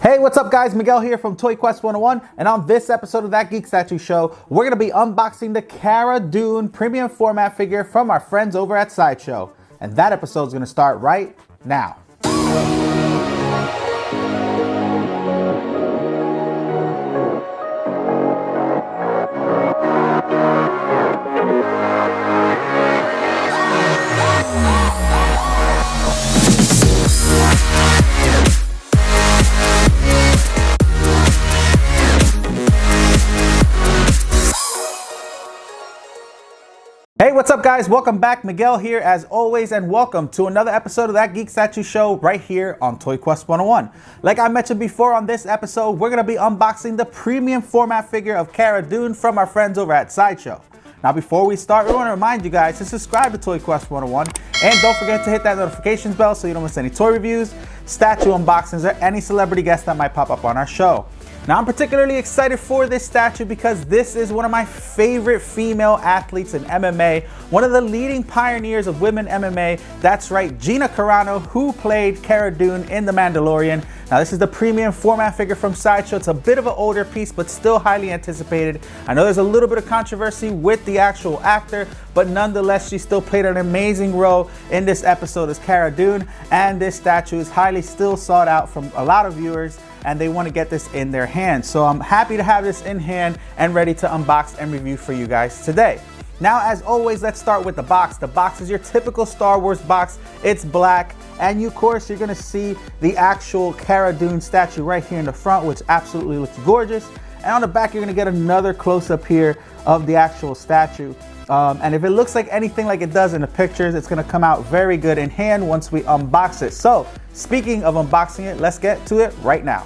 Hey, what's up guys? Miguel here from Toy Quest 101, and on this episode of That Geek Statue Show, we're going to be unboxing the Cara Dune premium format figure from our friends over at Sideshow. And that episode is going to start right now. Hey, what's up guys? Welcome back. Miguel here as always, and welcome to another episode of That Geek Statue Show right here on Toy Quest 101. Like I mentioned before, on this episode, we're going to be unboxing the premium format figure of Cara Dune from our friends over at Sideshow. Now, before we start, we want to remind you guys to subscribe to Toy Quest 101, and don't forget to hit that notifications bell so you don't miss any toy reviews, statue unboxings, or any celebrity guests that might pop up on our show. Now, I'm particularly excited for this statue because this is one of my favorite female athletes in MMA, one of the leading pioneers of women MMA. That's right, Gina Carano, who played Cara Dune in The Mandalorian. Now, this is the premium format figure from Sideshow. It's a bit of an older piece, but still highly anticipated. I know there's a little bit of controversy with the actual actor, but nonetheless, she still played an amazing role in this episode as Cara Dune, and this statue is highly still sought out from a lot of viewers, and they want to get this in their hands. So I'm happy to have this in hand and ready to unbox and review for you guys today. Now, as always, let's start with the box. The box is your typical Star Wars box. It's black, and of course, you're gonna see the actual Cara Dune statue right here in the front, which absolutely looks gorgeous. And on the back, you're gonna get another close-up here of the actual statue. And if it looks like anything like it does in the pictures, it's gonna come out very good in hand once we unbox it. So, speaking of unboxing it, let's get to it right now.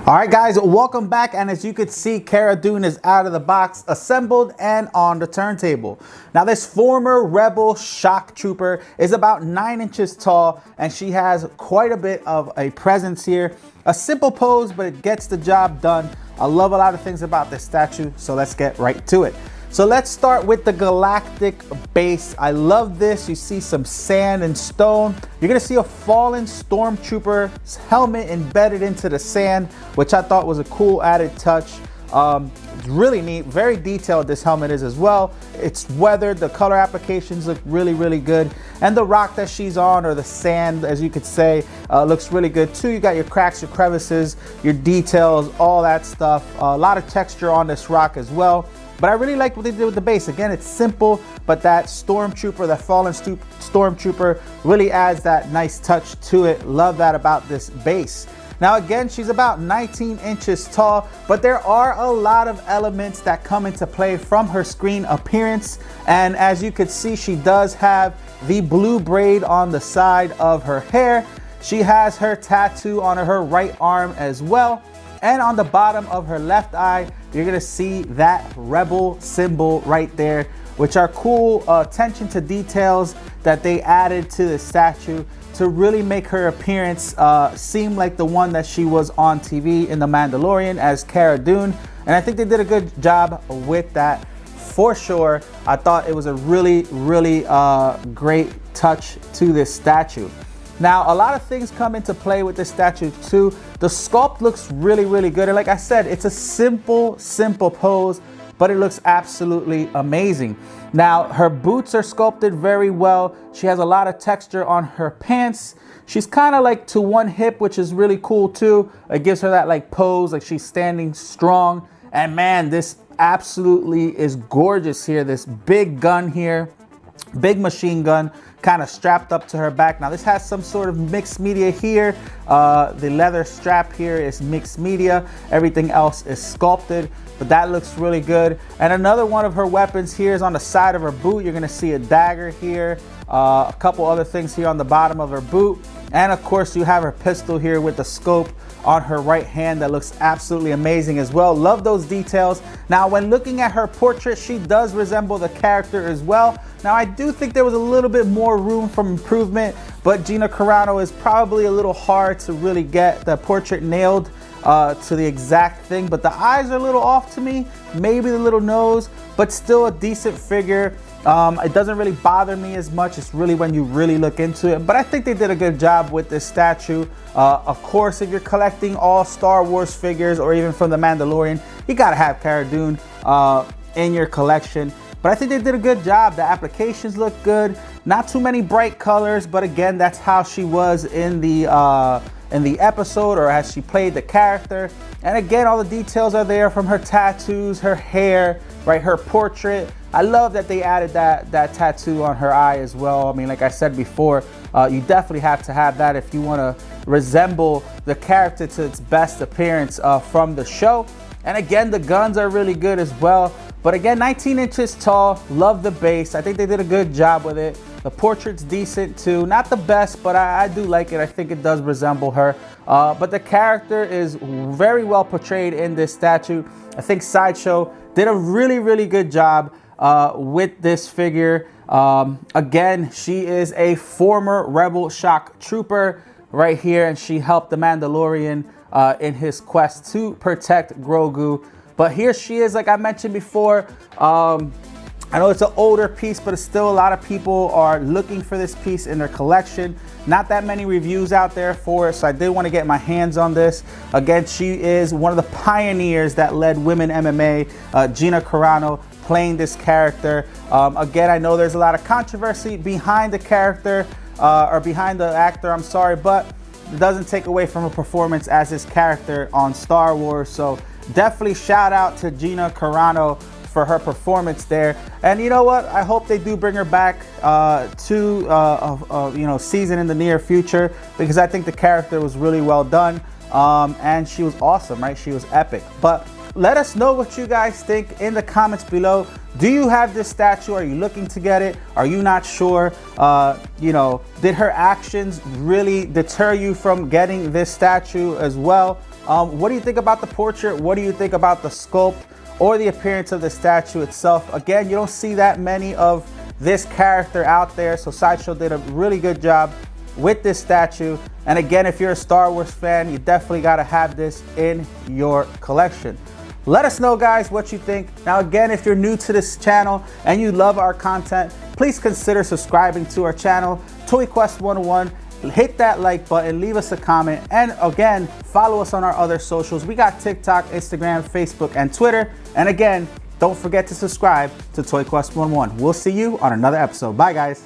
All right, guys, welcome back. And as you could see, Cara Dune is out of the box, assembled and on the turntable. Now, this former Rebel shock trooper is about 9 inches tall, and she has quite a bit of a presence here. A simple pose, but it gets the job done. I love a lot of things about this statue, so let's get right to it. So let's start with the galactic base. I love this. You see some sand and stone. You're gonna see a fallen stormtrooper's helmet embedded into the sand, which I thought was a cool added touch. It's really neat, very detailed this helmet is as well. It's weathered, the color applications look really good, and the rock that she's on, or the sand as you could say, looks really good too. You got your cracks, your crevices, your details, all that stuff. A lot of texture on this rock as well. But I really liked what they did with the base. Again, it's simple, but that stormtrooper, that fallen stormtrooper, really adds that nice touch to it. Love that about this base. Now again, she's about 19 inches tall, but there are a lot of elements that come into play from her screen appearance. And as you could see, she does have the blue braid on the side of her hair. She has her tattoo on her right arm as well. And on the bottom of her left eye, you're gonna see that rebel symbol right there, which are cool attention to details that they added to the statue to really make her appearance seem like the one that she was on TV in The Mandalorian as Cara Dune. And I think they did a good job with that for sure. I thought it was a really great touch to this statue. Now, a lot of things come into play with this statue too. The sculpt looks really good. And like I said, it's a simple pose, but it looks absolutely amazing. Now, her boots are sculpted very well. She has a lot of texture on her pants. She's kind of like to one hip, which is really cool too. It gives her that like pose, like she's standing strong. And man, this absolutely is gorgeous here. This big gun here, big machine gun, kind of strapped up to her back. Now this has some sort of mixed media here. The leather strap here is mixed media. Everything else is sculpted, but that looks really good. And another one of her weapons here is on the side of her boot. You're gonna see a dagger here, a couple other things here on the bottom of her boot. And of course you have her pistol here with the scope on her right hand that looks absolutely amazing as well. Love those details. Now, when looking at her portrait, she does resemble the character as well. Now, I do think there was a little bit more room for improvement, but Gina Carano is probably a little hard to really get the portrait nailed to the exact thing, but the eyes are a little off to me, maybe the little nose, but still a decent figure. It doesn't really bother me as much. It's really when you really look into it, but I think they did a good job with this statue. Of course, if you're collecting all Star Wars figures or even from The Mandalorian, you gotta have Cara Dune in your collection. But I think they did a good job. The applications look good. Not too many bright colors, but again, that's how she was in the episode, or as she played the character. And again, all the details are there, from her tattoos, her hair, right, her portrait. I love that they added that tattoo on her eye as well. I mean, like I said before, you definitely have to have that if you want to resemble the character to its best appearance from the show. And again, the guns are really good as well. But again, 19 inches tall, love the base. I think they did a good job with it. The portrait's decent too. Not the best, but I do like it. I think it does resemble her. But the character is very well portrayed in this statue. I think Sideshow did a really good job with this figure. Again, she is a former Rebel shock trooper right here, and she helped the Mandalorian in his quest to protect Grogu. But here she is, like I mentioned before. I know it's an older piece, but it's still a lot of people are looking for this piece in their collection. Not that many reviews out there for it, so I did want to get my hands on this. Again, she is one of the pioneers that led women MMA, Gina Carano, playing this character. Again, I know there's a lot of controversy behind the character, or behind the actor, I'm sorry, but it doesn't take away from her performance as this character on Star Wars. So definitely shout out to Gina Carano for her performance there. And you know what? I hope they do bring her back to season in the near future, because I think the character was really well done, and she was awesome, right? She was epic. But let us know what you guys think in the comments below. Do you have this statue? Are you looking to get it? Are you not sure? Did her actions really deter you from getting this statue as well? What do you think about the portrait? What do you think about the sculpt or the appearance of the statue itself? Again, you don't see that many of this character out there, so Sideshow did a really good job with this statue. And again, if you're a Star Wars fan, you definitely got to have this in your collection. Let us know, guys, what you think. Now, again, if you're new to this channel and you love our content, please consider subscribing to our channel, Toy Quest 101. hit that like button, leave us a comment, and again, follow us on our other socials. We got TikTok, Instagram, Facebook, and Twitter. And again, don't forget to subscribe to Toy Quest 101. We'll see you on another episode. Bye, guys.